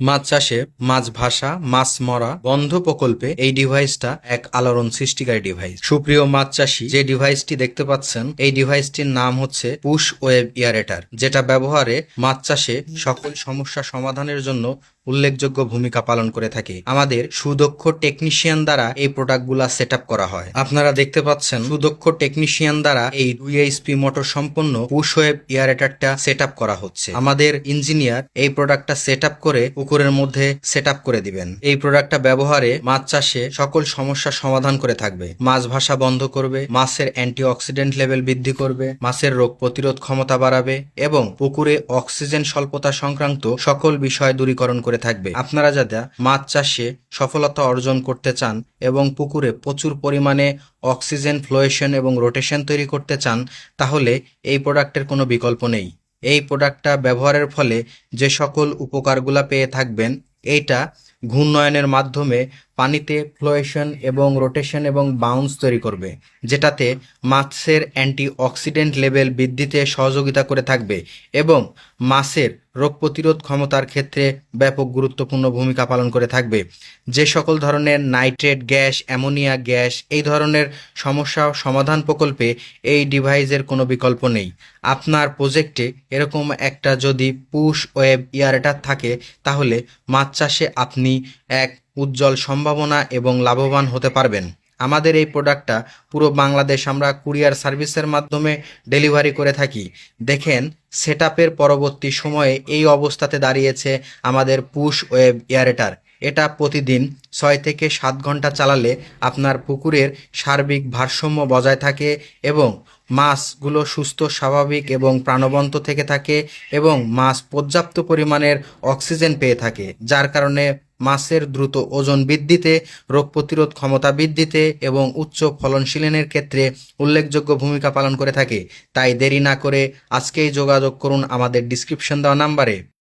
মাছ চাষে মাছ ভাসা মাছ মরা বন্ধ প্রকল্পে এই ডিভাইসটা এক আলোড়ন সৃষ্টিকারী ডিভাইস। সুপ্রিয় মাছ চাষী, যে ডিভাইসটি দেখতে পাচ্ছেন এই ডিভাইসটির নাম হচ্ছে পুশ ওয়েব এয়ারেটার, যেটা ব্যবহারে মাছ চাষে সকল সমস্যা সমাধানের জন্য উল্লেখযোগ্য ভূমিকা পালন করে থাকে। আমাদের সুদক্ষ টেকনিশিয়ান দ্বারা এই প্রোডাক্টগুলা সেট আপ করা হয়। আপনারা দেখতে পাচ্ছেন সুদক্ষ টেকনিশিয়ান দ্বারা এই 2 এইচপি মোটর সম্পন্ন পুশ ওয়েব এয়ারেটারটা সেট আপ করা হচ্ছে। আমাদের ইঞ্জিনিয়ার এই প্রোডাক্টটা সেট আপ করে পুকুরের মধ্যে সেট আপ করে দিবেন। এই প্রোডাক্টটা ব্যবহারে মাছ চাষে সকল সমস্যার সমাধান করে থাকবে। মাছ ভাসা বন্ধ করবে, মাছের অ্যান্টিঅক্সিডেন্ট লেভেল বৃদ্ধি করবে, মাছের রোগ প্রতিরোধ ক্ষমতা বাড়াবে এবং পুকুরে অক্সিজেন স্বল্পতা সংক্রান্ত সকল বিষয় দূরীকরণ করে থাকবে। আপনারা যারা মাছ চাষে সফলতা অর্জন করতে চান এবং পুকুরে প্রচুর পরিমাণে অক্সিজেন ফ্লোয়েশন এবং রোটেশন তৈরি করতে চান, তাহলে এই প্রোডাক্টের কোনো বিকল্প নেই। এই প্রোডাক্টটা ব্যবহারের ফলে যে সকল উপকারগুলা পেয়ে থাকবেন, এইটা ঘূর্ণয়নের মাধ্যমে পানিতে ফ্লোয়েশন এবং রোটেশন এবং বাউন্স তৈরি করবে, যেটাতে মাছের অ্যান্টিঅক্সিডেন্ট লেভেল বৃদ্ধিতে সহযোগিতা করে থাকবে এবং মাছের রোগ প্রতিরোধ ক্ষমতার ক্ষেত্রে ব্যাপক গুরুত্বপূর্ণ ভূমিকা পালন করে থাকবে। যে সকল ধরনের নাইট্রেট গ্যাস, অ্যামোনিয়া গ্যাস, এই ধরনের সমস্যা সমাধান প্রকল্পে এই ডিভাইসের কোনো বিকল্প নেই। আপনার প্রজেক্টে এরকম একটা যদি পুশ ওয়েব এয়ারেটার থাকে, তাহলে মাছ চাষে আপনি এক উজ্জ্বল সম্ভাবনা এবং লাভবান হতে পারবেন। আমাদের এই প্রোডাক্টটা পুরো বাংলাদেশ আমরা কুরিয়ার সার্ভিসের মাধ্যমে ডেলিভারি করে থাকি। দেখেন, সেট আপের পরবর্তী সময়ে এই অবস্থাতে দাঁড়িয়েছে আমাদের পুশ ওয়েব এয়ারেটার। এটা প্রতিদিন 6 থেকে 7 ঘন্টা চালালে আপনার পুকুরের সার্বিক ভারসাম্য বজায় থাকে এবং মাছগুলো সুস্থ, স্বাভাবিক এবং প্রাণবন্ত থেকে থাকে এবং মাছ পর্যাপ্ত পরিমাণের অক্সিজেন পেয়ে থাকে, যার কারণে মাছের দ্রুত ওজন বৃদ্ধিতে, রোগ প্রতিরোধ ক্ষমতা বৃদ্ধিতে এবং উচ্চ ফলনশীলনের ক্ষেত্রে উল্লেখযোগ্য ভূমিকা পালন করে থাকে। তাই দেরি না করে আজকেই যোগাযোগ করুন আমাদের ডিসক্রিপশন দেওয়া নাম্বারে।